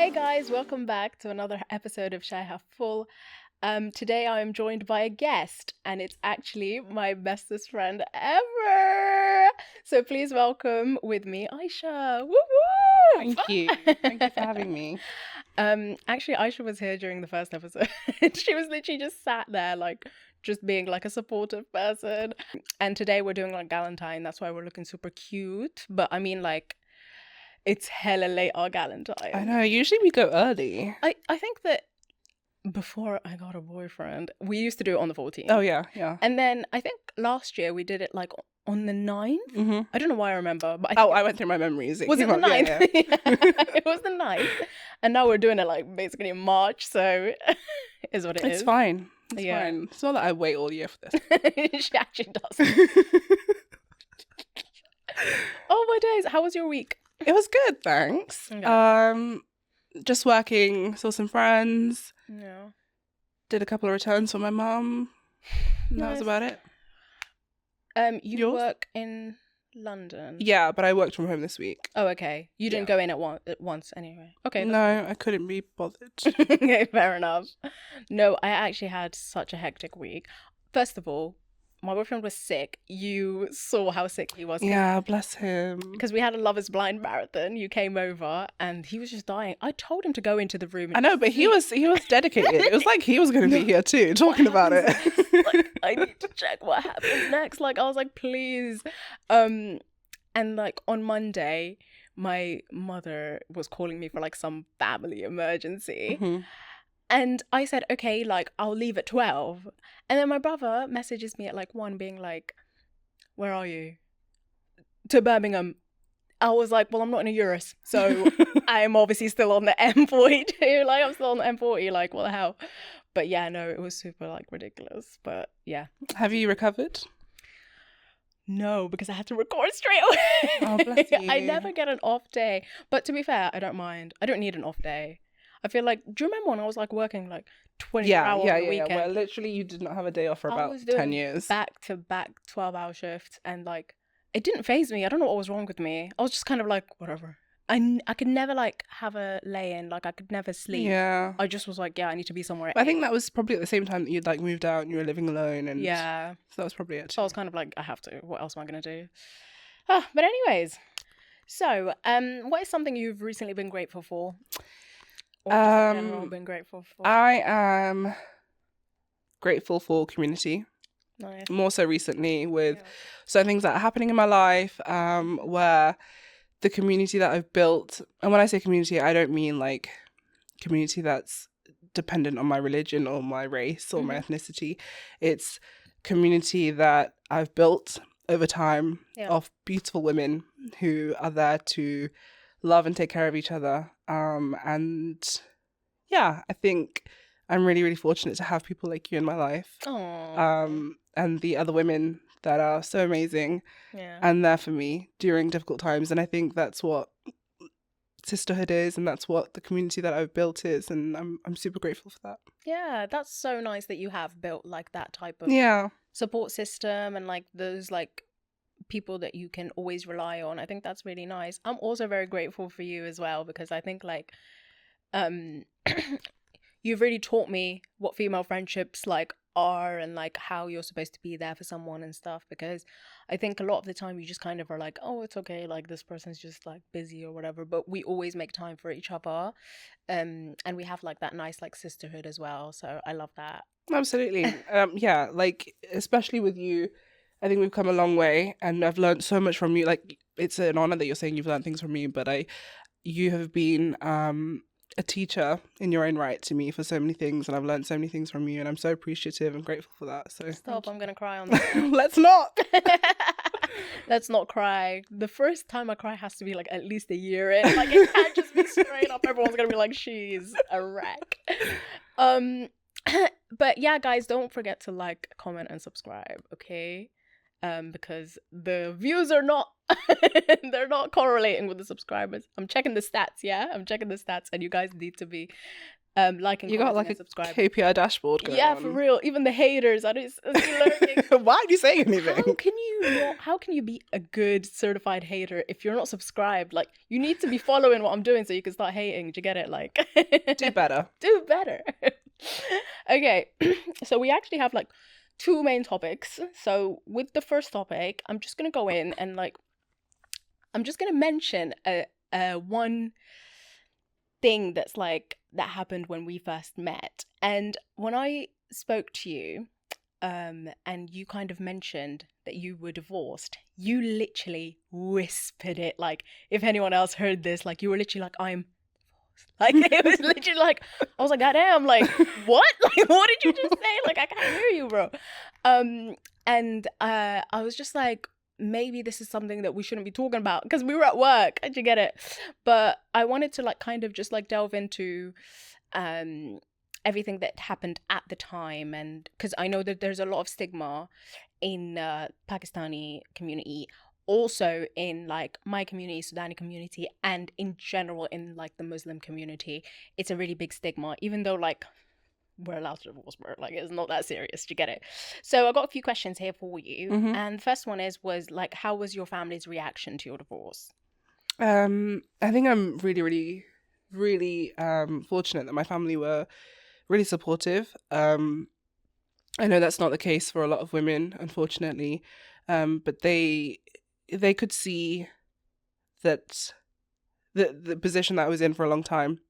Hey guys, welcome back to another episode of Shaihalffull. Today I am joined by a guest, and it's actually my bestest friend ever. So please welcome with me, Aisha. Woo woo! Thank you for having me. Actually, Aisha was here during the first episode. She was literally just sat there, like, just being like a supportive person. And today we're doing like Galentine. That's why we're looking super cute. But I mean, like, it's hella late our Galentine. I know, usually we go early. I think that before I got a boyfriend, we used to do it on the 14th. Oh, yeah. And then I think last year we did it like on the 9th. Mm-hmm. I don't know why I remember. But I went through my memories. Was it the 9th? Yeah. It was the 9th. And now we're doing it like basically in March. So is what it is. It's fine. It's fine. It's not that I wait all year for this. She actually does. Oh my days. How was your week? It was good, thanks. Okay. Just working, saw some friends. Yeah. Did a couple of returns for my mum. That was about it. You Yours? work in London? Yeah, but I worked from home this week. Oh, okay. You didn't go in at once anyway. Okay. No, I couldn't be bothered. Okay, fair enough. No, I actually had such a hectic week. First of all, my boyfriend was sick. You saw how sick he was. Yeah, bless him. Because we had a Love is Blind marathon. You came over and he was just dying. I told him to go into the room. I know, but he was dedicated. It was like he was going to be here too, talking about it. Like, I need to check what happens next. Like, I was like, please. And like on Monday, my mother was calling me for like some family emergency. Mm-hmm. And I said, okay, like, I'll leave at 12. And then my brother messages me at like 1 being like, where are you? To Birmingham. I was like, well, I'm not in a Urus. So I'm obviously still on the M42. Like, I'm still on the M40. Like, what the hell? But yeah, no, it was super like ridiculous. But yeah. Have you recovered? No, because I had to record straight away. Oh, bless you. I never get an off day. But to be fair, I don't mind. I don't need an off day. I feel like, do you remember when I was like working like 20 hours on the weekend? Yeah. Where literally you did not have a day off for about 10 years. Back to back 12-hour shifts, and like it didn't faze me. I don't know what was wrong with me. I was just kind of like, whatever. I could never like have a lay in, like I could never sleep. Yeah. I just was like, yeah, I need to be somewhere. I think that was probably at the same time that you'd like moved out and you were living alone, and yeah, so that was probably it. So I was kind of like, I have to. What else am I gonna do? But anyways, so what is something you've recently been grateful for? Or just in general been grateful for? I am grateful for community. Nice. More so recently with certain things that are happening in my life, where the community that I've built, and when I say community, I don't mean like community that's dependent on my religion or my race or my ethnicity. It's community that I've built over time of beautiful women who are there to love and take care of each other. And yeah, I think I'm really, really fortunate to have people like you in my life. Aww. And the other women that are so amazing and there for me during difficult times. And I think that's what sisterhood is, and that's what the community that I've built is, and I'm super grateful for that. Yeah, that's so nice that you have built like that type of support system and like those like people that you can always rely on. I think that's really nice. I'm also very grateful for you as well, because I think like you've really taught me what female friendships like are, and like how you're supposed to be there for someone and stuff, because I think a lot of the time you just kind of are like, oh, it's okay, like this person's just like busy or whatever, but we always make time for each other, and we have like that nice like sisterhood as well, so I love that. Absolutely. Yeah, like especially with you, I think we've come a long way, and I've learned so much from you. Like, it's an honor that you're saying you've learned things from me, but you have been a teacher in your own right to me for so many things, and I've learned so many things from you, and I'm so appreciative and grateful for that. So stop, I'm gonna cry on that. Let's not. Let's not cry. The first time I cry has to be like at least a year in. Like, it can't just be straight up. Everyone's gonna be like, she's a wreck. But yeah, guys, don't forget to like, comment, and subscribe, okay? Because the views are not they're not correlating with the subscribers. I'm checking the stats, and you guys need to be liking, You got commenting, like and a subscribe. KPI dashboard going Yeah, on. for real. Even the haters, I don't lurking. Why are you saying anything? How can you be a good certified hater if you're not subscribed? Like, you need to be following what I'm doing so you can start hating. Do you get it? Like, Do better. do better. Okay, so we actually have like 2 main topics. So with the first topic, I'm just gonna go in and like, I'm just gonna mention one thing that's like that happened when we first met. And when I spoke to you, and you kind of mentioned that you were divorced, you literally whispered it. Like, if anyone else heard this, like, you were literally like, I'm divorced. Like, it was literally like, I was like, goddamn, like, what? Like, what did you just say? Like, I can't hear you, bro. And I was just like, maybe this is something that we shouldn't be talking about because we were at work. Did you get it? But I wanted to like kind of just like delve into everything that happened at the time, and because I know that there's a lot of stigma in Pakistani community, also in like my community, Sudani community, and in general in like the Muslim community. It's a really big stigma, even though like we're allowed to divorce, bro. Like, it's not that serious. Do you get it? So I got a few questions here for you. Mhm. And the first one was like, how was your family's reaction to your divorce? I think I'm really fortunate that my family were really supportive. I know that's not the case for a lot of women, unfortunately, but they could see that the position that I was in for a long time,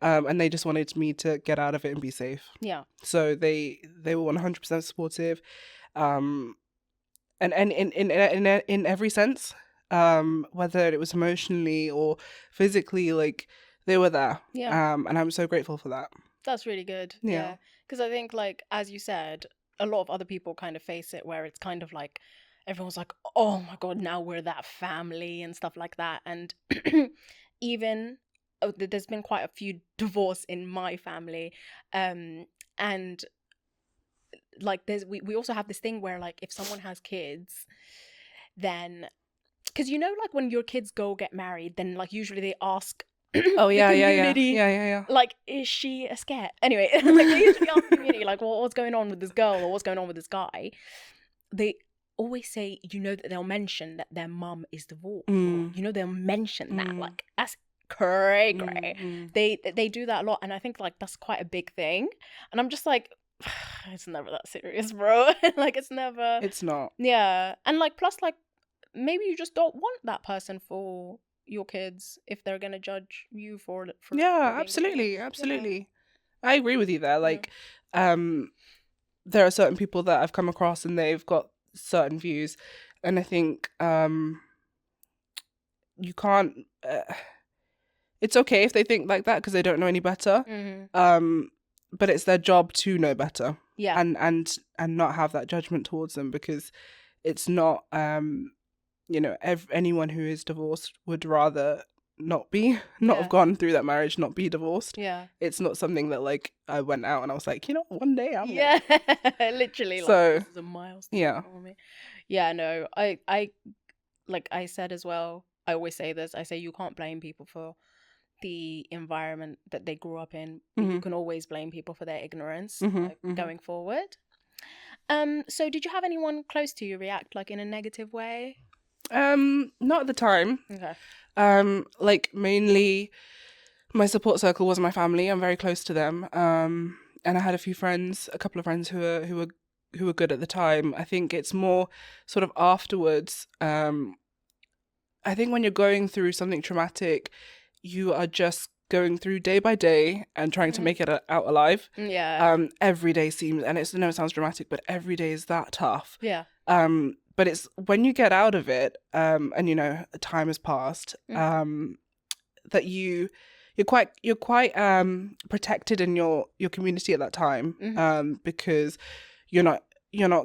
and they just wanted me to get out of it and be safe. Yeah. So they were 100% supportive, and in every sense, whether it was emotionally or physically, like they were there. Yeah. And I'm so grateful for that. That's really good. Yeah. Because I think, like, as you said, a lot of other people kind of face it where it's kind of like, everyone's like, oh my God, now we're that family and stuff like that. And even, there's been quite a few divorce in my family. And like, we also have this thing where, like, if someone has kids, then, because you know, like, when your kids go get married, then, like, usually they ask, Oh yeah, the yeah, community, yeah. like, is she a scare? Anyway, like, they usually ask the community, like, well, what's going on with this girl or what's going on with this guy? They always say, you know, that they'll mention that their mum is divorced. Mm. You know, they'll mention that. Like, that's cray. They do that a lot, and I think like that's quite a big thing. And I'm just like, it's never that serious, bro. Like, it's never. It's not. Yeah, and like, plus, like, maybe you just don't want that person for your kids if they're gonna judge you for Yeah, being absolutely. I agree with you there. Like, there are certain people that I've come across and they've got certain views, and I think you can't. It's okay if they think like that because they don't know any better. But it's their job to know better. Yeah. And not have that judgment towards them, because it's not. You know, anyone who is divorced would rather not have gone through that marriage, not be divorced. Yeah. It's not something that like I went out and I was like, you know, one day I'm literally. So, like, this is a milestone. yeah. For me. Yeah, no, I like I said as well, I always say this, I say you can't blame people for the environment that they grew up in, but you can always blame people for their ignorance going forward. So did you have anyone close to you react like in a negative way? Not at the time. Okay. Like, mainly my support circle was my family. I'm very close to them. And I had a couple of friends who were good at the time. I think it's more sort of afterwards. I think when you're going through something traumatic, you are just going through day by day and trying to make it out alive. Yeah. Every day seems, and it sounds dramatic, but every day is that tough. Yeah. But it's when you get out of it, and you know time has passed, that you're quite protected in your community at that time, because you're not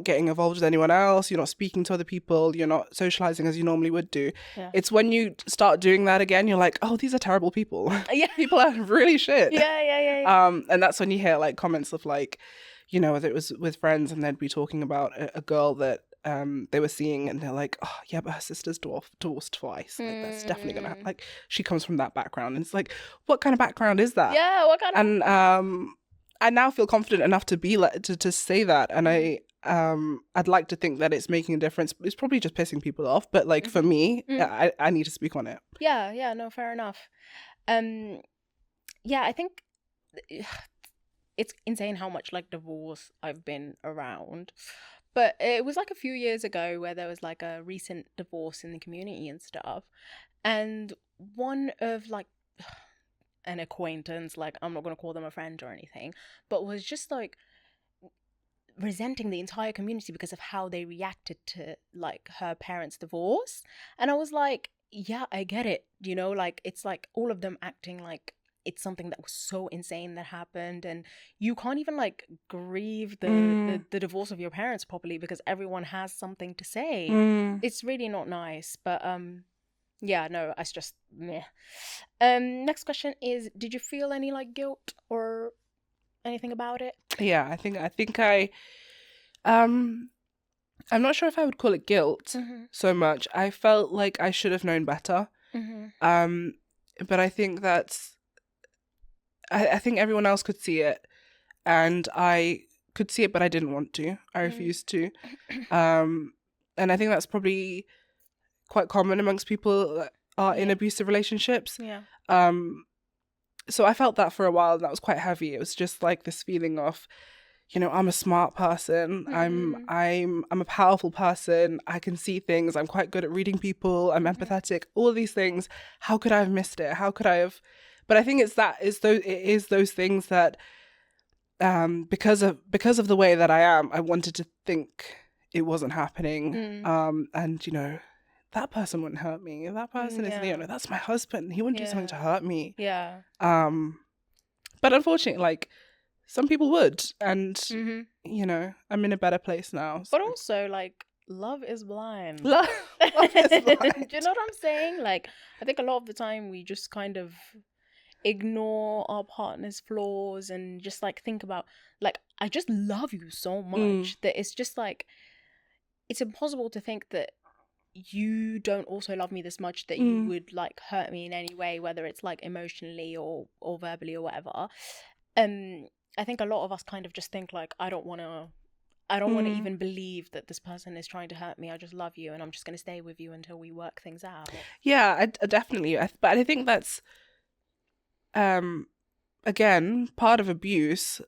getting involved with anyone else, you're not speaking to other people, you're not socializing as you normally would do. Yeah. It's when you start doing that again, you're like, oh, these are terrible people. Yeah. People are really shit. Yeah. And that's when you hear like comments of like, you know, whether it was with friends and they'd be talking about a girl that they were seeing, and they're like, oh yeah, but her sister's divorced twice. Like that's definitely gonna happen. Like she comes from that background, and it's like, what kind of background is that? Yeah, what kind of? And I now feel confident enough to be like to say that, and I'd like to think that it's making a difference. It's probably just pissing people off, but like for me, I need to speak on it. Yeah, no, fair enough. Yeah, I think it's insane how much like divorce I've been around. But it was like a few years ago where there was like a recent divorce in the community and stuff. And one of like an acquaintance, like I'm not going to call them a friend or anything, but was just like resenting the entire community because of how they reacted to like her parents' divorce. And I was like, yeah, I get it. You know, like it's like all of them acting like it's something that was so insane that happened, and you can't even like grieve the divorce of your parents properly because everyone has something to say. It's really not nice. But yeah, no, it's just meh. Next question is, did you feel any like guilt or anything about it? Yeah, I think I'm not sure if I would call it guilt so much. I felt like I should have known better. But I think that's I think everyone else could see it, and I could see it, but I didn't want to. I refused to. And I think that's probably quite common amongst people that are in abusive relationships. Yeah. So I felt that for a while, and that was quite heavy. It was just like this feeling of, you know, I'm a smart person. I'm a powerful person. I can see things. I'm quite good at reading people. I'm empathetic. All of these things. How could I have missed it? How could I have? But I think it is those things that, because of the way that I am, I wanted to think it wasn't happening. And you know, that person wouldn't hurt me. That person is, you know, that's my husband. He wouldn't do something to hurt me. Yeah. But unfortunately, like, some people would, and you know, I'm in a better place now. So. But also, like, love is blind. Love is blind. Do you know what I'm saying? Like, I think a lot of the time we just kind of ignore our partner's flaws and just like think about, like, I just love you so much that it's just like, it's impossible to think that you don't also love me this much that you would like hurt me in any way, whether it's like emotionally or verbally or whatever. I think a lot of us kind of just think like, I don't want to even believe that this person is trying to hurt me. I just love you and I'm just going to stay with you until we work things out. Yeah, I definitely. But I think that's, again, part of abuse.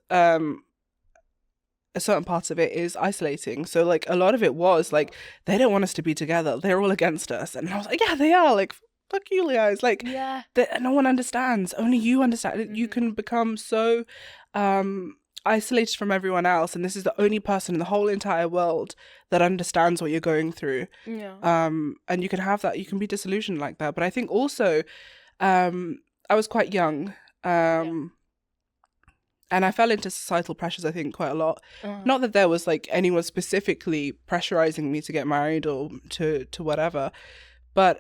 A certain part of it is isolating. So like a lot of it was like, they don't want us to be together. They're all against us. And I was like, yeah, they are. Like, fuck you guys. Like, no one understands. Only you understand. You can become so isolated from everyone else, and this is the only person in the whole entire world that understands what you're going through. And you can have that. You can be disillusioned like that. But I think also, I was quite young. And I fell into societal pressures, I think, quite a lot. Not that there was like anyone specifically pressurizing me to get married or to whatever, but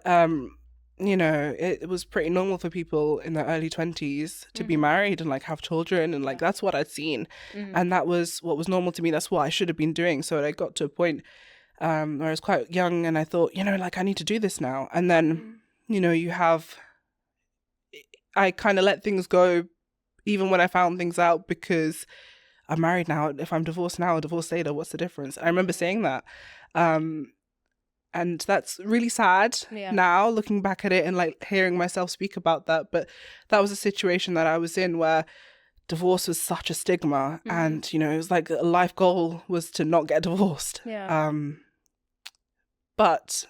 you know, it was pretty normal for people in their early 20s to be married and like have children, and like that's what I'd seen, and that was what was normal to me. That's what I should have been doing. So I got to a point where I was quite young, and I thought, you know, like I need to do this now. And then you know, I kind of let things go. Even when I found things out, because I'm married now. If I'm divorced now or divorced later, what's the difference? I remember saying that. And that's really sad now, looking back at it and like hearing myself speak about that. But that was a situation that I was in where divorce was such a stigma. And, you know, it was like a life goal was to not get divorced. But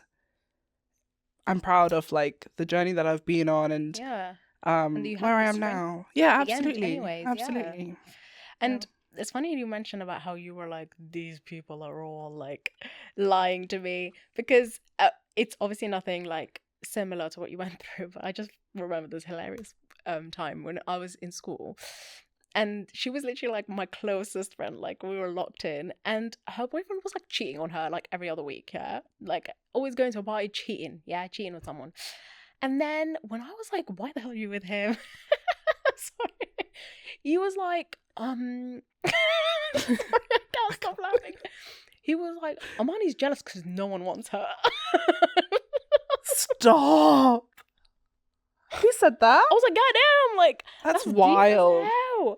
I'm proud of like the journey that I've been on, and where I am now. Yeah, absolutely. Absolutely. And it's funny you mentioned about how you were like, these people are all like lying to me, because it's obviously nothing like similar to what you went through, but I just remember this hilarious time when I was in school, and she was literally like my closest friend. Like we were locked in, and her boyfriend was like cheating on her like every other week. Like always going to a party, cheating with someone. And then when I was like, why the hell are you with him? Sorry. He was like, sorry, I can't stop laughing. He was like, Amani's jealous because no one wants her. Stop. Who said that? I was like, goddamn, like That's deep as wild. hell.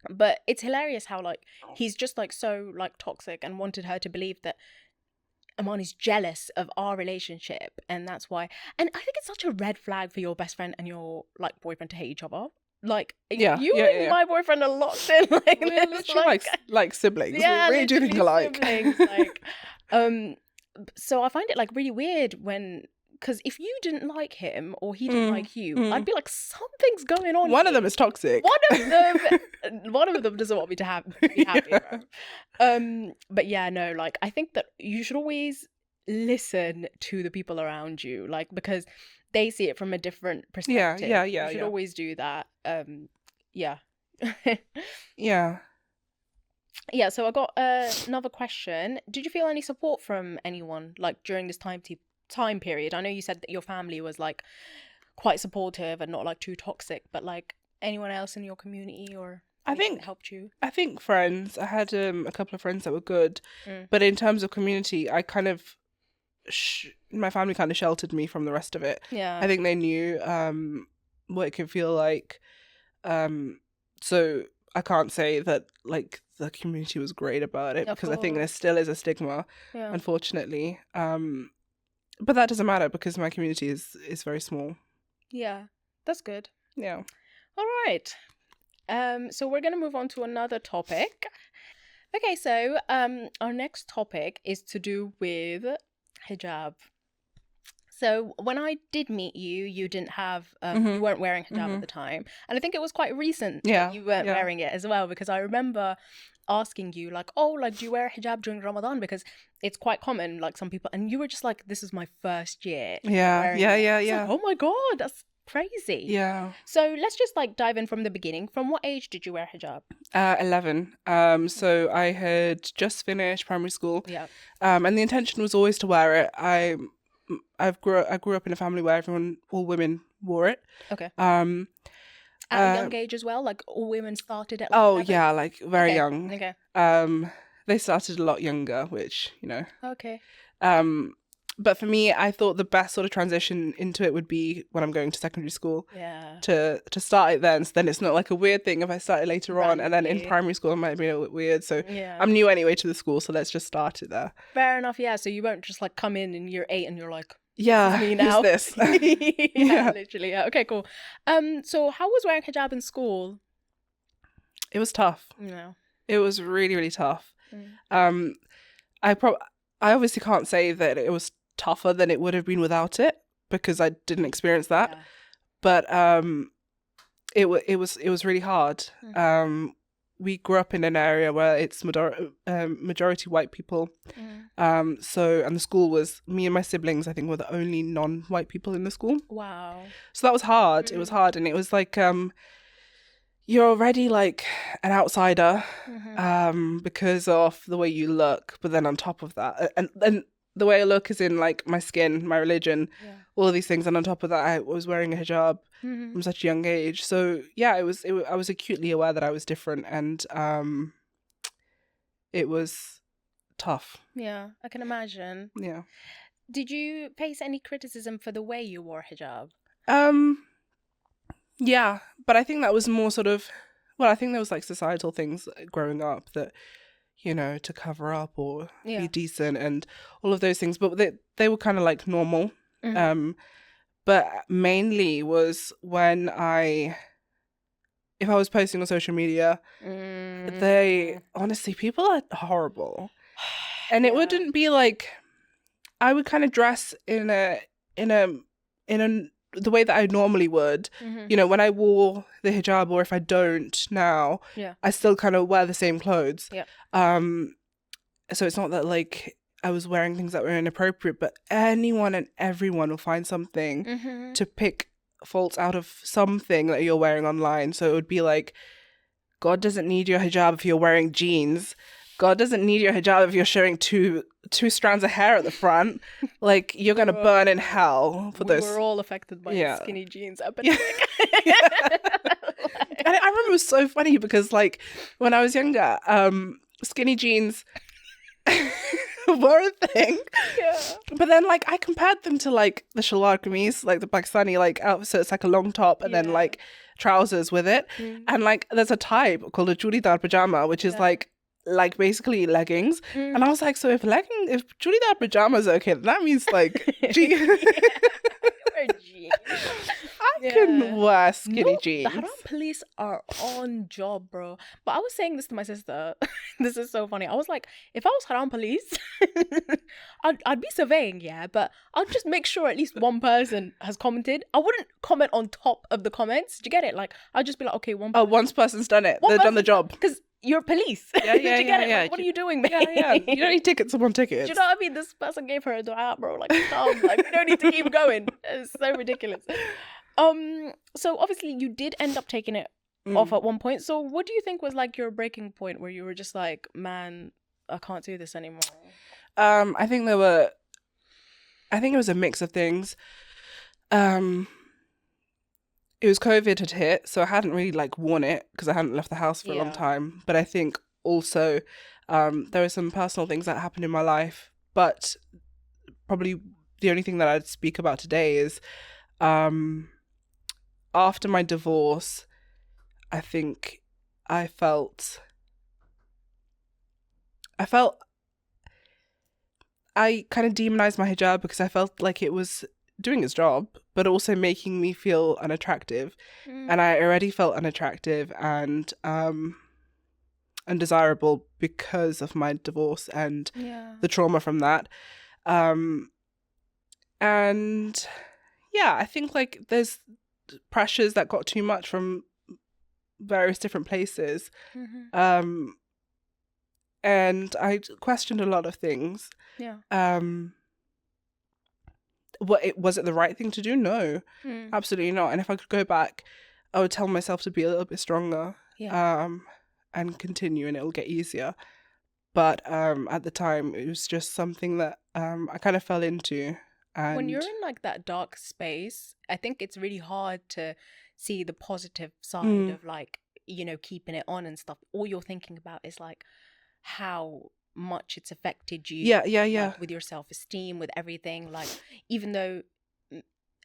But it's hilarious how like he's just like so like toxic and wanted her to believe that Amani's jealous of our relationship, and that's why. And I think it's such a red flag for your best friend and your like boyfriend to hate each other. Like, you and my boyfriend are locked in like We're this, literally like siblings. Yeah, we really do think alike. Siblings, like, so I find it like really weird when, because if you didn't like him or he didn't like you, I'd be like, something's going on. One of them is toxic. One of them doesn't want me to be happy. Yeah. But yeah, no, like I think that you should always listen to the people around you, like, because they see it from a different perspective. Yeah. You should always do that. Yeah. Yeah. Yeah, so I got another question. Did you feel any support from anyone like during this time period? I know you said that your family was like quite supportive and not like too toxic, but like anyone else in your community or I think helped you? I think friends. I had a couple of friends that were good, but in terms of community, I kind of my family kind of sheltered me from the rest of it. Yeah, I think they knew what it could feel like. So I can't say that like the community was great about it, because I think there still is a stigma, unfortunately. But that doesn't matter because my community is very small. Yeah, that's good. Yeah. All right. So we're gonna move on to another topic. Okay, so our next topic is to do with hijab. So when I did meet you, you didn't have, you weren't wearing hijab at the time. And I think it was quite recent that you weren't wearing it as well, because I remember asking you like, oh, like, do you wear a hijab during Ramadan? Because it's quite common, like some people, and you were just like, this is my first year. Yeah. Like, oh my God, that's crazy. Yeah. So let's just like dive in from the beginning. From what age did you wear hijab? 11. So I had just finished primary school. Yeah. And the intention was always to wear it. I grew up in a family where all women wore it. Okay. At a young age as well, like all women started at. Like 11? Yeah, like very young. Okay. They started a lot younger, which Okay. But for me, I thought the best sort of transition into it would be when I'm going to secondary school. Yeah. To start it then, so then it's not like a weird thing if I started later on, and then in primary school it might be a bit weird. So I'm new anyway to the school, so let's just start it there. Fair enough. Yeah. So you won't just like come in year 8 and you're like, yeah, me now. Who's this? yeah, literally. Yeah. Okay. Cool. So how was wearing hijab in school? It was tough. No. It was really, really tough. I obviously can't say that it was tougher than it would have been without it, because I didn't experience that. Yeah. But it was really hard. We grew up in an area where it's majority white people. And the school was, me and my siblings, I think, were the only non-white people in the school. Wow. So that was hard. It was hard, and it was like you're already like an outsider because of the way you look, but then on top of that, and the way I look is in like my skin, my religion, all of these things, and on top of that, I was wearing a hijab from such a young age. So yeah, I was acutely aware that I was different, and it was tough. Yeah, I can imagine. Yeah. Did you face any criticism for the way you wore hijab? Yeah, but I think that was more sort of, I think there was like societal things growing up that, to cover up or be decent and all of those things, but they were kind of like normal. But mainly was when if I was posting on social media, they honestly, people are horrible. And it wouldn't be like, I would kind of dress in the way that I normally would, when I wore the hijab, or if I don't now, I still kind of wear the same clothes. So it's not that like I was wearing things that were inappropriate, but anyone and everyone will find something to pick faults out of something that you're wearing online. So it would be like, God doesn't need your hijab if you're wearing jeans. God doesn't need your hijab if you're showing two strands of hair at the front. Like, you're going to burn in hell for this. We're all affected by the skinny jeans epidemic. And I remember it was so funny because, like, when I was younger, skinny jeans were a thing. Yeah. But then, like, I compared them to, like, the shalwar kameez, like the Pakistani, like, outfit. So it's like a long top and then, like, trousers with it. And, like, there's a type called a churidar pajama, which is, like basically leggings. And I was like, so if churidar pajamas are okay, then that means, like, I can wear skinny jeans. The Haram police are on job, bro. But I was saying this to my sister. This is so funny. I was like, if I was Haram police, I'd be surveying, yeah, but I'll just make sure at least one person has commented. I wouldn't comment on top of the comments. Do you get it? Like, I'd just be like, okay, one person's done it. They've done the job. Because you're police. Yeah, Do you get it? Like, what are you doing, mate? Yeah. You don't need tickets, someone tickets. Do you know what I mean? This person gave her a dua, bro. Like, stop. Like, you don't need to keep going. It's so ridiculous. So obviously you did end up taking it off at one point. So what do you think was like your breaking point where you were just like, man, I can't do this anymore? I think it was a mix of things. It was COVID had hit, so I hadn't really like worn it because I hadn't left the house for a long time. But I think also there were some personal things that happened in my life. But probably the only thing that I'd speak about today is after my divorce, I think I felt I kind of demonized my hijab because I felt like it was doing its job, but also making me feel unattractive. And I already felt unattractive and undesirable because of my divorce and the trauma from that. And yeah, I think like there's pressures that got too much from various different places. And I questioned a lot of things. Was it the right thing to do? No, absolutely not. And if I could go back, I would tell myself to be a little bit stronger and continue, and it'll get easier. But at the time, it was just something that I kind of fell into. And when you're in like that dark space, I think it's really hard to see the positive side of like, you know, keeping it on and stuff. All you're thinking about is like how much it's affected you like, with your self-esteem, with everything, like even though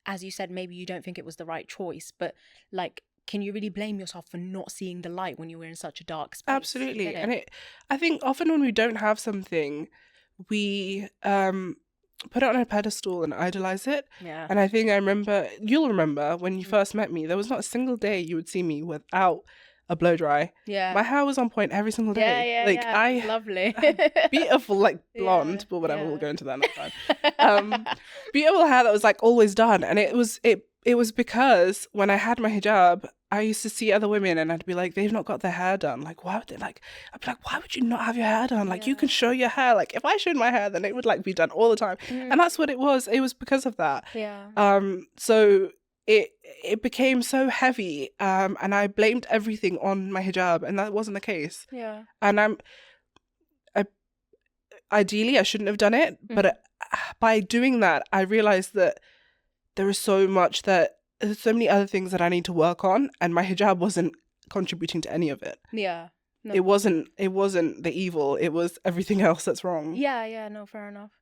as you said maybe you don't think it was the right choice, but like can you really blame yourself for not seeing the light when you were in such a dark space? Absolutely. And I think often when we don't have something, we put it on a pedestal and idolize it. And I think you'll remember when you first met me, there was not a single day you would see me without a blow dry. My hair was on point every single day. Lovely. Beautiful, like blonde, but whatever, we'll go into that next time. Beautiful hair that was like always done. And it was because when I had my hijab, I used to see other women and I'd be like, they've not got their hair done. Like, why would they I'd be like, why would you not have your hair done? Like, you can show your hair. Like, if I showed my hair, then it would like be done all the time. And that's what it was. It was because of that. So it became so heavy, and I blamed everything on my hijab, and that wasn't the case. And ideally I shouldn't have done it, but by doing that, I realized that there's so many other things that I need to work on, and my hijab wasn't contributing to any of it. No. It wasn't the evil, it was everything else that's wrong. No, fair enough.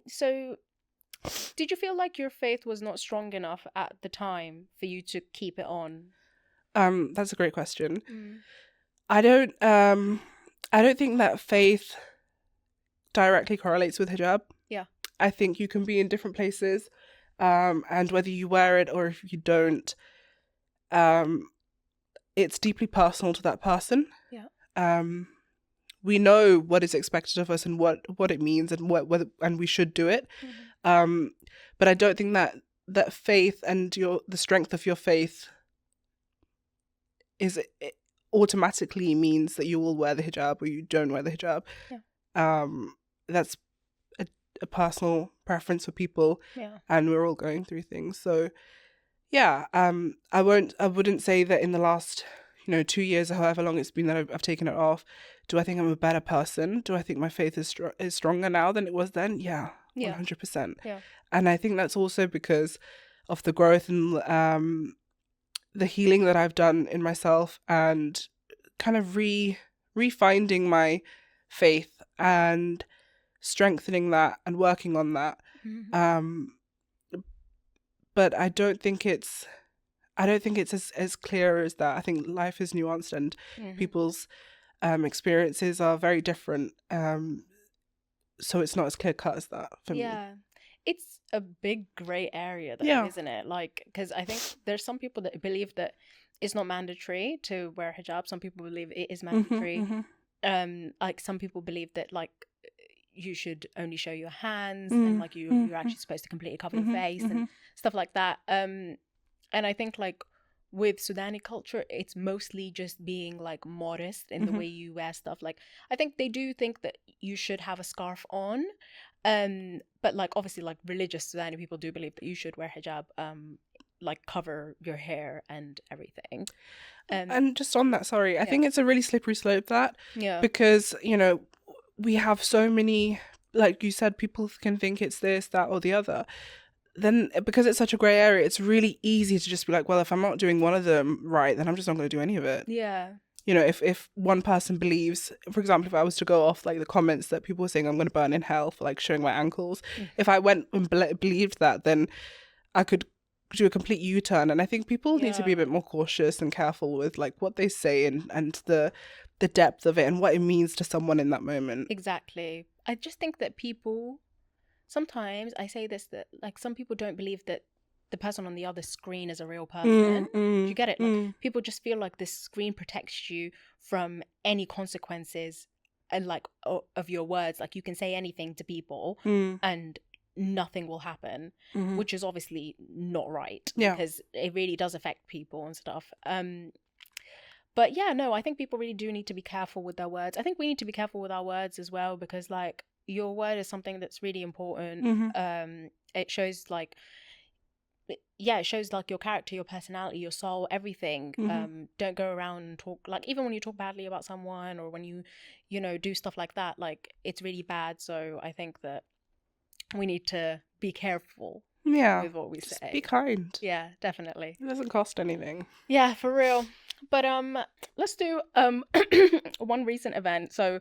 So did you feel like your faith was not strong enough at the time for you to keep it on? That's a great question. I don't think that faith directly correlates with hijab. I think you can be in different places, and whether you wear it or if you don't, it's deeply personal to that person. We know what is expected of us and what it means and and we should do it. But I don't think that faith and the strength of your faith it automatically means that you will wear the hijab or you don't wear the hijab. That's a personal preference for people, and we're all going through things. So I wouldn't say that in the last 2 years or however long it's been that I've taken it off, do I think I'm a better person? Do I think my faith is stronger now than it was then? 100%. And I think that's also because of the growth and the healing that I've done in myself, and kind of refinding my faith and strengthening that and working on that. But I don't think it's as clear as that. I think life is nuanced and people's experiences are very different. So it's not as clear cut as that for me. Yeah. It's a big grey area though, isn't it? Like, because I think there's some people that believe that it's not mandatory to wear hijab. Some people believe it is mandatory. Like some people believe that like you should only show your hands and like you're actually supposed to completely cover your face and stuff like that. And I think like with Sudani culture, it's mostly just being like modest in the way you wear stuff. Like I think they do think that you should have a scarf on, but like obviously like religious Sudani people do believe that you should wear hijab, like cover your hair and everything. And just on that, sorry, I think it's a really slippery slope that, because you know we have so many, like you said, people can think it's this, that, or the other. Then because it's such a grey area, it's really easy to just be like, well, if I'm not doing one of them right, then I'm just not going to do any of it. Yeah. You know, if one person believes, for example, if I was to go off like the comments that people were saying I'm going to burn in hell for like showing my ankles, if I went and believed that, then I could do a complete U-turn. And I think people need to be a bit more cautious and careful with like what they say and the depth of it and what it means to someone in that moment. Exactly. I just think that people, sometimes I say this, that like some people don't believe that the person on the other screen is a real person. Do you get it? Like people just feel like this screen protects you from any consequences and like of your words. Like you can say anything to people and nothing will happen, which is obviously not right because it really does affect people and stuff. But yeah, no, I think people really do need to be careful with their words. I think we need to be careful with our words as well, because like your word is something that's really important. It shows like, it shows like your character, your personality, your soul, everything. Don't go around and talk, like even when you talk badly about someone or when you know, do stuff like that, like it's really bad. So I think that we need to be careful with what we say. Be kind. Yeah, definitely. It doesn't cost anything. Yeah, for real. But let's do one recent event. So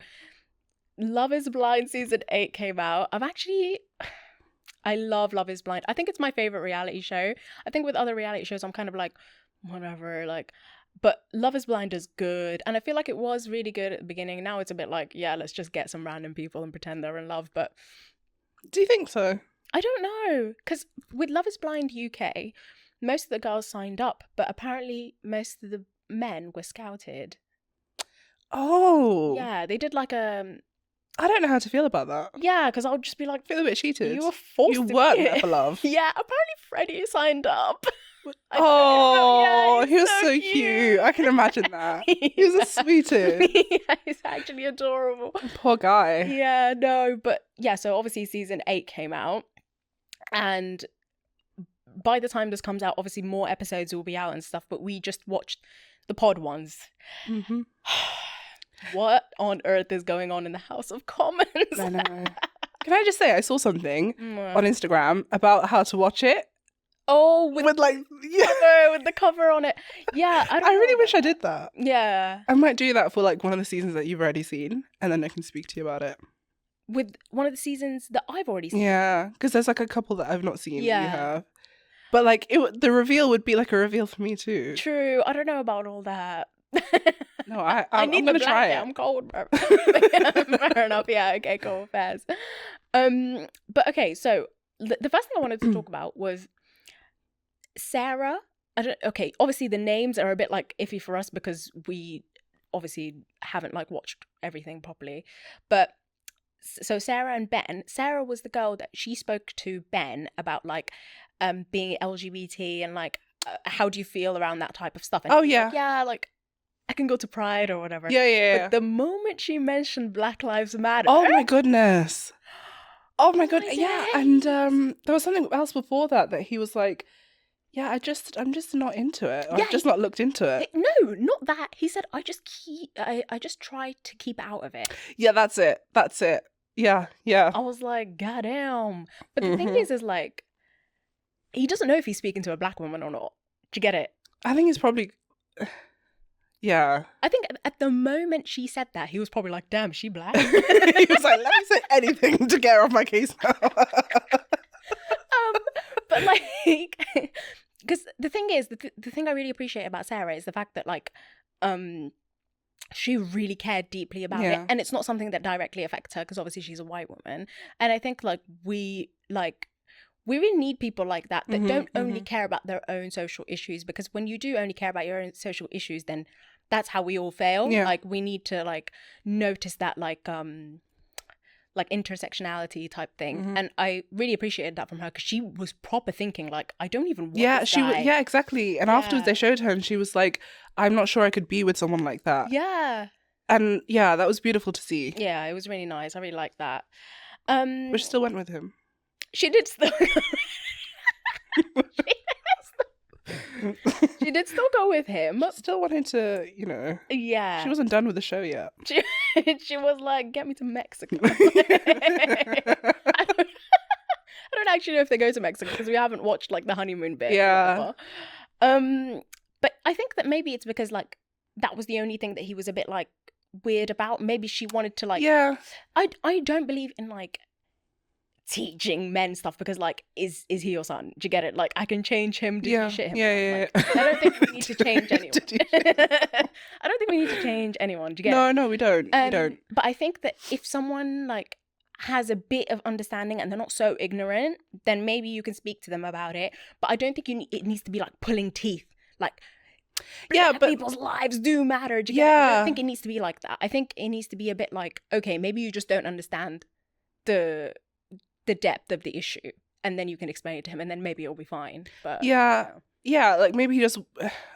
Love is Blind season 8 came out. I love Love is Blind. I think it's my favorite reality show. I think with other reality shows I'm kind of like whatever, like, but Love is Blind is good, and I feel like it was really good at the beginning. Now it's a bit like, yeah, let's just get some random people and pretend they're in love. But do you think so? I don't know, because with Love is Blind UK, most of the girls signed up, but apparently most of the men were scouted. Oh. Yeah, they did like a... I don't know how to feel about that. Yeah, because I would just be like... I feel a bit cheated. You were forced to... You weren't there for love. Yeah, apparently Freddie signed up. Oh, he was so cute. I can imagine that. He was the sweetest. Yeah, he's actually adorable. Poor guy. Yeah, no, but yeah, so obviously season 8 came out, and by the time this comes out, obviously more episodes will be out and stuff, but we just watched the pod ones. What on earth is going on in the House of Commons? I know. Can I just say, I saw something on Instagram about how to watch it. Oh, with like with the cover on it. Yeah, I really wish I did that. Yeah, I might do that for like one of the seasons that you've already seen, and then I can speak to you about it. With one of the seasons that I've already seen. Yeah, because there's like a couple that I've not seen. Yeah, that you have. But like the reveal would be like a reveal for me too. True. I don't know about all that. No, I'm gonna try it. I'm cold. Fair enough. Yeah. Okay. Cool. Fairs. But okay. So the first thing I wanted to talk about was Sarah. Okay. Obviously, the names are a bit like iffy for us because we obviously haven't like watched everything properly. But so Sarah and Ben. Sarah was the girl that she spoke to Ben about like being LGBT and like how do you feel around that type of stuff? And yeah, like I can go to Pride or whatever. Yeah. But the moment she mentioned Black Lives Matter, oh my goodness, yeah. And there was something else before that he was like, yeah, I'm just not into it. I've just not looked into it. No, not that. He said, I just try to keep out of it. Yeah, that's it. Yeah. I was like, goddamn. But the thing is like, he doesn't know if he's speaking to a black woman or not. Do you get it? I think he's probably... Yeah. I think at the moment she said that, he was probably like, damn, is she black? He was like, let me say anything to get her off my case now. But like, because the thing is, the thing I really appreciate about Sarah is the fact that like, she really cared deeply about it, and it's not something that directly affects her because obviously she's a white woman. And I think like we really need people like that don't only care about their own social issues, because when you do only care about your own social issues, then that's how we all fail. Like we need to like notice that like intersectionality type thing. And I really appreciated that from her, because she was proper thinking like, I don't even want this guy. Yeah, exactly. And afterwards they showed her and she was like, I'm not sure I could be with someone like that. Yeah. And yeah, that was beautiful to see. Yeah, it was really nice. I really liked that. But she still went with him. She did still she did still go with him. She still wanted to, you know. Yeah. She wasn't done with the show yet. She was like, get me to Mexico. I don't actually know if they go to Mexico because we haven't watched like the honeymoon bit. Yeah. But I think that maybe it's because like that was the only thing that he was a bit like weird about. Maybe she wanted to like. Yeah. I don't believe in like teaching men stuff, because like is he your son? Do you get it? Like I can change him, do shit him. Yeah. Like, I don't think we need to change anyone. I don't think we need to change anyone. Do you get it? No, we don't. We don't. But I think that if someone like has a bit of understanding and they're not so ignorant, then maybe you can speak to them about it. But I don't think it needs to be like pulling teeth. Like, but people's lives do matter. Do you get it? I don't think it needs to be like that. I think it needs to be a bit like, okay, maybe you just don't understand the depth of the issue, and then you can explain it to him, and then maybe it'll be fine. But yeah, like maybe he just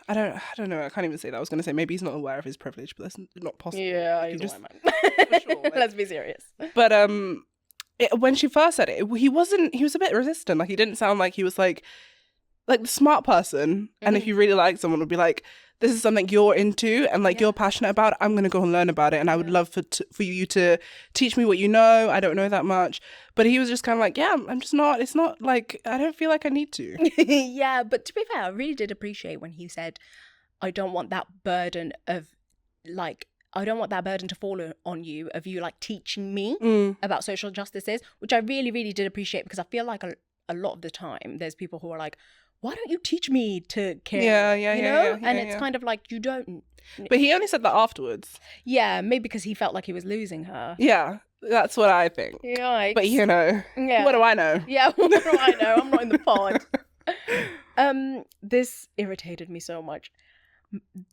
I don't know, I can't even say that. I was going to say maybe he's not aware of his privilege, but that's not possible. Yeah, he's just for sure, like, let's be serious. But when she first said it, he was a bit resistant. Like he didn't sound like he was like the smart person. And if you really like someone, would be like, this is something you're into and like you're passionate about, I'm going to go and learn about it, and I would love for you to teach me what you know. I don't know that much. But he was just kind of like, yeah, I'm just not, it's not like, I don't feel like I need to. Yeah, but to be fair, I really did appreciate when he said, I don't want that burden of like, I don't want that burden to fall on you of you like teaching me about social justices, which I really, really did appreciate, because I feel like a lot of the time there's people who are like, why don't you teach me to care? You know? And it's kind of like, you don't. But he only said that afterwards. Yeah, maybe because he felt like he was losing her. Yeah, that's what I think. Yikes. But you know, what do I know? Yeah, what do I know? I'm not in the pod. This irritated me so much.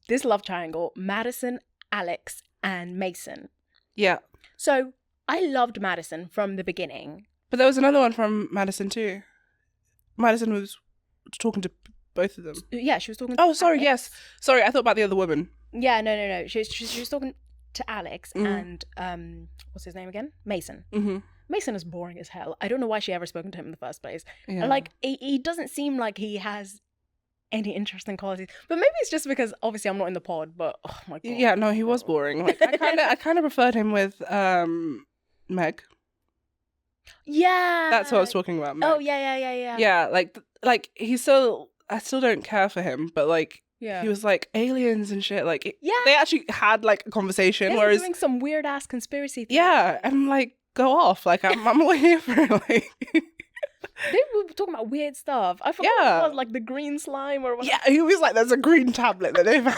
This love triangle, Madison, Alex, and Mason. Yeah. So I loved Madison from the beginning. But there was another one from Madison too. Madison was talking to both of them. Yeah, she was talking to sorry, Alex. Yes. Sorry, I thought about the other woman. Yeah, no. She was talking to Alex and what's his name again? Mason. Mm-hmm. Mason is boring as hell. I don't know why she ever spoken to him in the first place. Yeah. Like, he doesn't seem like he has any interesting qualities. But maybe it's just because obviously I'm not in the pod, but oh my god. Yeah, no, he was boring. Like I kind of preferred him with Meg. Yeah. That's what I was talking about, Meg. Oh, yeah. Yeah, like I still don't care for him, but like he was like aliens and shit. Like they actually had like a conversation. They were doing some weird ass conspiracy thing. Yeah, I'm like, go off. Like I'm all here for it. Like they were talking about weird stuff. I forgot what it was, like the green slime or whatever. Yeah, he was like, there's a green tablet that they found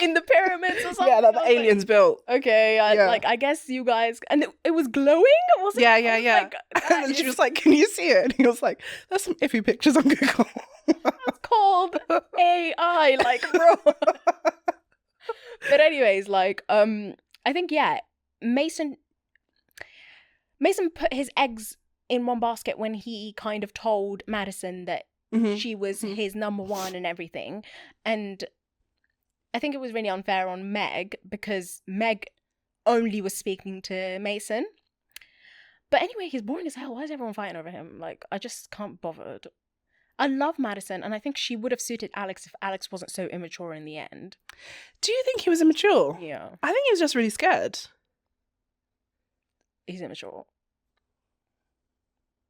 in the pyramids or something. Yeah, that the aliens built. Okay, I guess you guys, and it was glowing. Was it? Yeah. Like, and then she was like, "Can you see it?" And he was like, "There's some iffy pictures on Google." That's called AI, like, bro. But anyways, like, I think Mason put his eggs in one basket when he kind of told Madison that she was his number one and everything, and I think it was really unfair on Meg because Meg only was speaking to Mason. But anyway, he's boring as hell. Why is everyone fighting over him? Like, I just can't bother. I love Madison, and I think she would have suited Alex if Alex wasn't so immature in the end. Do you think he was immature? Yeah. I think he was just really scared. He's immature.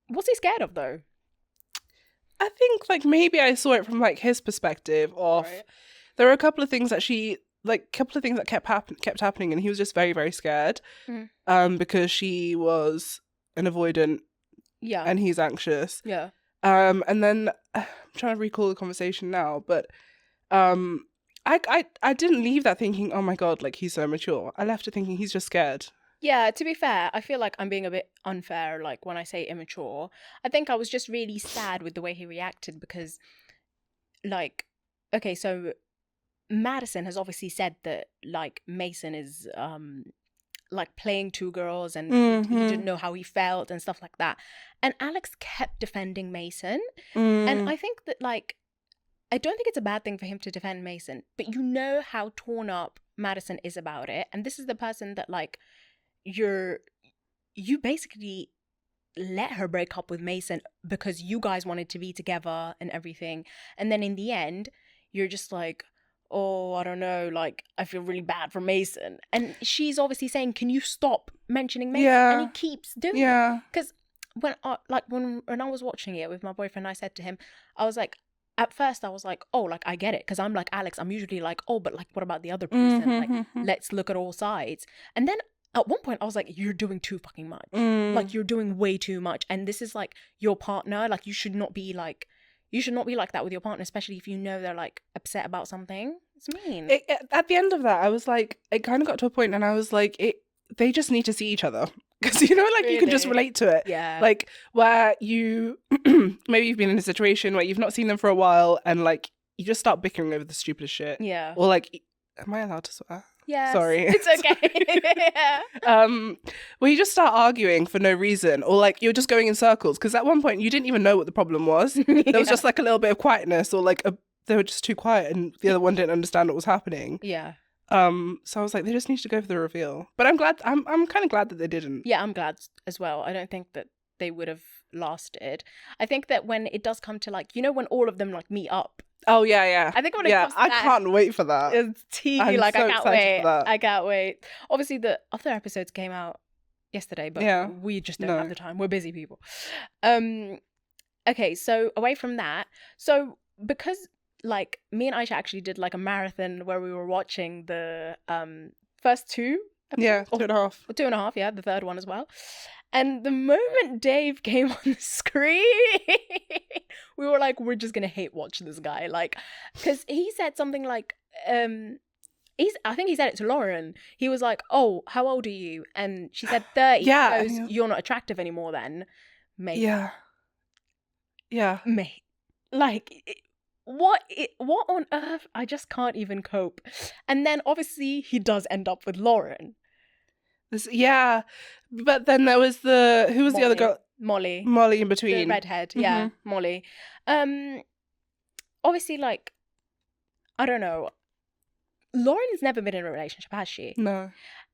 What's he scared of, though? I think, like, maybe I saw it from, like, his perspective of... Right. There were a couple of things that she like a couple of things that kept happening, and he was just very, very scared. Because she was an avoidant. Yeah. And he's anxious. Yeah. And then I'm trying to recall the conversation now, but I didn't leave that thinking, oh my God, like he's so mature. I left it thinking he's just scared. Yeah, to be fair, I feel like I'm being a bit unfair, like when I say immature. I think I was just really sad with the way he reacted because, like, okay, so Madison has obviously said that, like, Mason is, like, playing two girls and he didn't know how he felt and stuff like that. And Alex kept defending Mason. And I think that, like, I don't think it's a bad thing for him to defend Mason, but you know how torn up Madison is about it. And this is the person that, like, you basically let her break up with Mason because you guys wanted to be together and everything. And then in the end, you're just like, oh, I don't know, like, I feel really bad for Mason. And she's obviously saying, can you stop mentioning Mason? Yeah. And he keeps doing it. Because when I was watching it with my boyfriend, I said to him, I was like, at first I was like, oh, like, I get it. Because I'm like Alex, I'm usually like, oh, but like, what about the other person? Like, let's look at all sides. And then at one point I was like, you're doing too fucking much. Like, you're doing way too much. And this is like your partner. Like, you should not be like that with your partner, especially if you know they're like upset about something. It's mean. At the end of that, I was like, it kind of got to a point and I was like, they just need to see each other. Because, you know, like, really? You can just relate to it. Yeah. Like, where you, maybe you've been in a situation where you've not seen them for a while and, like, you just start bickering over the stupidest shit. Yeah. Or, like, am I allowed to swear? Yeah. Sorry. It's okay. Yeah. Where you just start arguing for no reason, or like you're just going in circles because at one point you didn't even know what the problem was. There was just like a little bit of quietness, or like they were just too quiet and the other one didn't understand what was happening. Yeah. So I was like, they just need to go for the reveal. But I'm kind of glad that they didn't. Yeah, I'm glad as well. I don't think that they would have lasted. I think that when it does come to, like, you know, when all of them like meet up. Oh yeah. I think when it comes to I can't wait for that. It's tea. I'm like, so I can't wait. for that. I can't wait. Obviously, the other episodes came out yesterday, but we just don't have the time. We're busy people. Okay, so away from that, so because like me and Aisha actually did like a marathon where we were watching the first two episodes. Yeah, 2.5. 2.5, yeah, the third one as well. And the moment Dave came on the screen, we were like, we're just gonna hate watch this guy, like, because he said something like, I think he said it to Lauren. He was like, "Oh, how old are you?" And she said 30. Yeah, he goes, "You're not attractive anymore, then, mate." Yeah, mate. Like, what on earth? I just can't even cope. And then obviously he does end up with Lauren. But then there was who was Molly. The other girl? Molly in between. The redhead, yeah, Molly. Obviously, like, I don't know. Lauren's never been in a relationship, has she? No.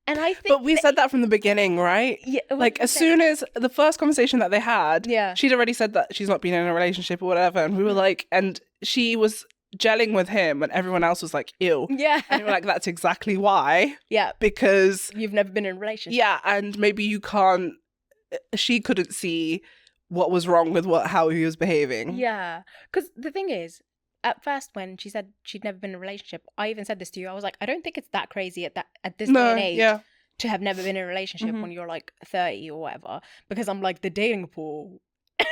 And I think, but we said that from the beginning, right? Yeah. Like, as soon as the first conversation that they had, she'd already said that she's not been in a relationship or whatever, and we were like, and she was gelling with him, and everyone else was like, ew. Yeah. And we were like, that's exactly why. Yeah. Because you've never been in a relationship. Yeah, and maybe you can't. She couldn't see what was wrong with how he was behaving. Yeah, because the thing is, at first, when she said she'd never been in a relationship, I even said this to you. I was like, I don't think it's that crazy at this day and age to have never been in a relationship when you're like 30 or whatever. Because I'm like, the dating pool,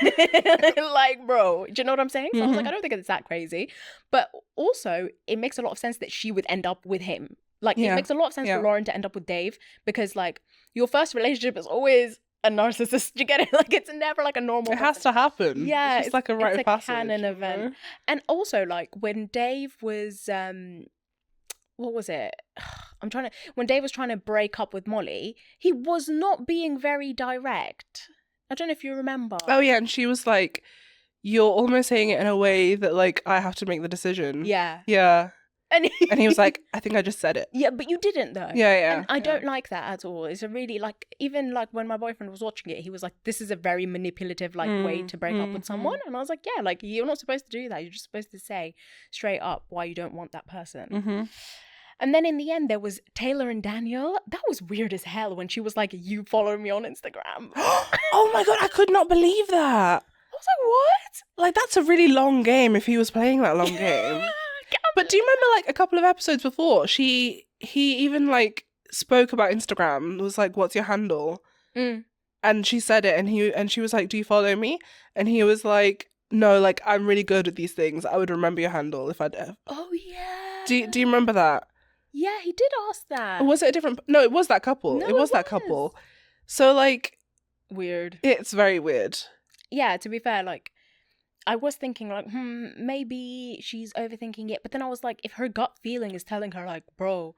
like, bro, do you know what I'm saying? So I was like, I don't think it's that crazy. But also, it makes a lot of sense that she would end up with him. Like, it makes a lot of sense for Lauren to end up with Dave, because like your first relationship is always a narcissist. You get it? Like, it's never like a normal. It has to happen. Yeah, it's like a rite of passage. Canon event. Know? And also, like, when Dave was what was it? When Dave was trying to break up with Molly, he was not being very direct. I don't know if you remember. Oh yeah, and she was like, "You're almost saying it in a way that like I have to make the decision." Yeah. And he was like, I think I just said it. Yeah, but you didn't though. Yeah. And I don't like that at all. It's a really, like, even like when my boyfriend was watching it, he was like, this is a very manipulative like way to break up with someone. And I was like, yeah, like, you're not supposed to do that. You're just supposed to say straight up why you don't want that person. And then in the end, there was Taylor and Daniel. That was weird as hell when she was like, you follow me on Instagram. Oh my God, I could not believe that. I was like, what? Like, that's a really long game if he was playing that long game. But do you remember like a couple of episodes before, he even like spoke about Instagram, was like, what's your handle? And she said it, and she was like, do you follow me? And he was like, no, like, I'm really good at these things. I would remember your handle if I'd... Oh, yeah. Do you remember that? Yeah, he did ask that. Or was it a different... No, it was that couple. No, it was that couple. So, like... Weird. It's very weird. Yeah, to be fair, like, I was thinking, like, maybe she's overthinking it. But then I was like, if her gut feeling is telling her, like, bro...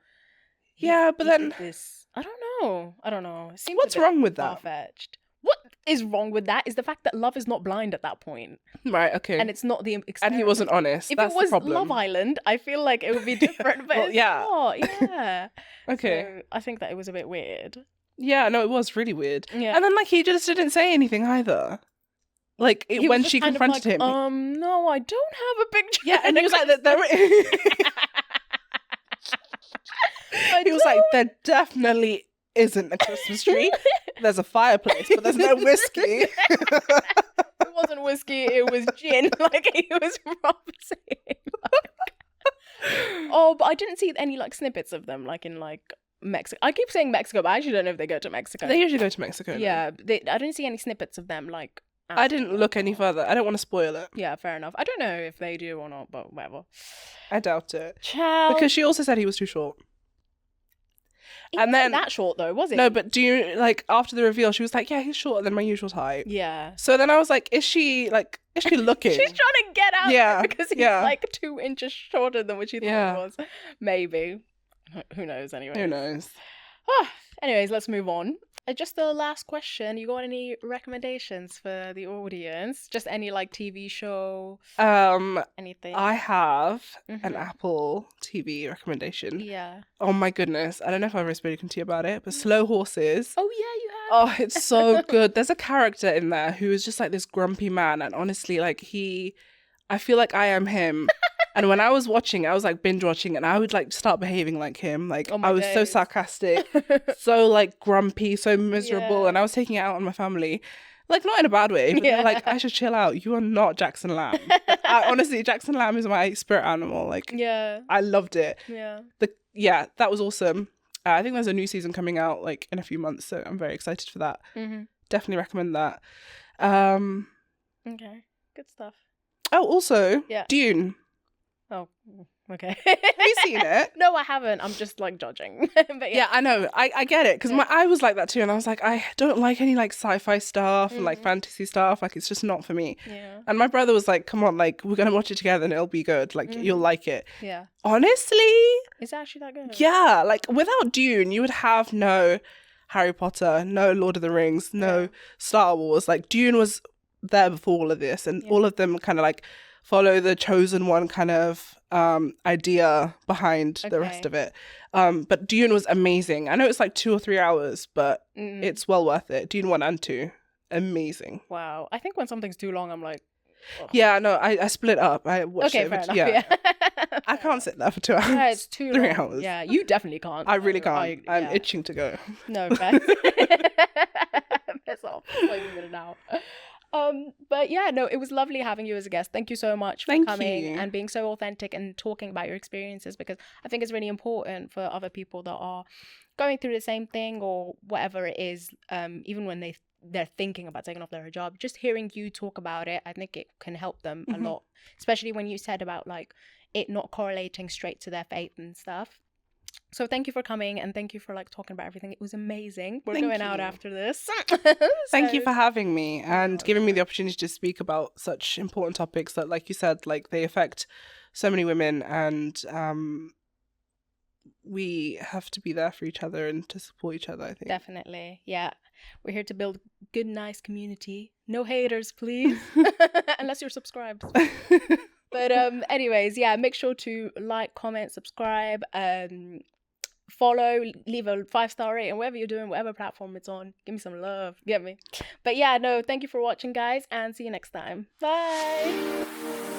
Yeah, but then... This. I don't know. It seems what's wrong with that? Far-fetched. What is wrong with that is the fact that love is not blind at that point. Right, okay. And it's not the experiment. And he wasn't honest. If That's it was the problem. Love Island, I feel like it would be different, but well, it's yeah. not. Yeah. Okay. So I think that it was a bit weird. Yeah, no, it was really weird. Yeah. And then, like, he just didn't say anything either. Like, when she confronted him. No, I don't have a picture. Yeah, and he was like, he was like, there definitely isn't a Christmas tree. There's a fireplace, but there's no whiskey. It wasn't whiskey, it was gin. Like, he was saying. Oh, but I didn't see any, like, snippets of them, like, in, like, Mexico. I keep saying Mexico, but I actually don't know if they go to Mexico. They usually go to Mexico. Yeah, I didn't see any snippets of them, like... I didn't look any further. I don't want to spoil it. Yeah, fair enough. I don't know if they do or not, but whatever. I doubt it. Ciao. Because she also said he was too short. It wasn't then that short though, was it? No, but do you, like, after the reveal, she was like, yeah, he's shorter than my usual height. Yeah. So then I was like, is she looking? She's trying to get out because he's like 2 inches shorter than what she thought he was. Maybe. Who knows anyway. Who knows? Anyways, let's move on. Just the last question. You got any recommendations for the audience? Just any, like, TV show? Anything? I have an Apple TV recommendation. Yeah. Oh my goodness. I don't know if I've ever spoken to you about it, but Slow Horses. Oh yeah, you have. Oh, it's so good. There's a character in there who is just like this grumpy man, and honestly, like, I feel like I am him. And when I was watching, I was like binge watching, and I would like start behaving like him. Like, I was so sarcastic, so like grumpy, so miserable, and I was taking it out on my family. Like, not in a bad way, but they're like, I should chill out. You are not Jackson Lamb. Honestly, Jackson Lamb is my spirit animal. Like, I loved it. Yeah. That was awesome. I think there's a new season coming out like in a few months, so I'm very excited for that. Definitely recommend that. Okay, good stuff. Oh, also, Dune. Oh, okay. Have you seen it? No, I haven't. I'm just like judging. But yeah, I know. I get it, because I was like that too, and I was like, I don't like any like sci-fi stuff and like fantasy stuff. Like, it's just not for me. Yeah. And my brother was like, come on, like, we're gonna watch it together and it'll be good. Like, you'll like it. Yeah. Honestly, is it actually that good? Yeah. Like, without Dune, you would have no Harry Potter, no Lord of the Rings, no Star Wars. Like, Dune was there before all of this, and all of them kind of like follow the chosen one kind of idea behind the rest of it. But Dune was amazing. I know it's like 2 or 3 hours, but it's well worth it. Dune 1 and 2. Amazing. Wow. I think when something's too long, I'm like... Oh. Yeah, no, I split up. I watched it. Fair enough. Yeah. I can't sit there for 2 hours. Yeah, it's too 3 long. hours. Yeah, you definitely can't. I really can't. I'm itching to go. No, guys. Piss off. Like a minute now. But yeah, no, it was lovely having you as a guest. Thank you so much for coming and being so authentic and talking about your experiences, because I think it's really important for other people that are going through the same thing or whatever it is, even when they're thinking about taking off their hijab. Just hearing you talk about it, I think it can help them a lot, especially when you said about like it not correlating straight to their faith and stuff. So thank you for coming, and thank you for like talking about everything. It was amazing. We're going out after this. Thank you for having me and giving me the opportunity to speak about such important topics that, like you said, like they affect so many women, and we have to be there for each other and to support each other, I think. Definitely. Yeah. We're here to build good, nice community. No haters, please. Unless you're subscribed. But anyways, yeah, make sure to like, comment, subscribe, follow, leave a 5-star rating, whatever you're doing, whatever platform it's on. Give me some love, get me. But yeah, no, thank you for watching, guys, and see you next time. Bye.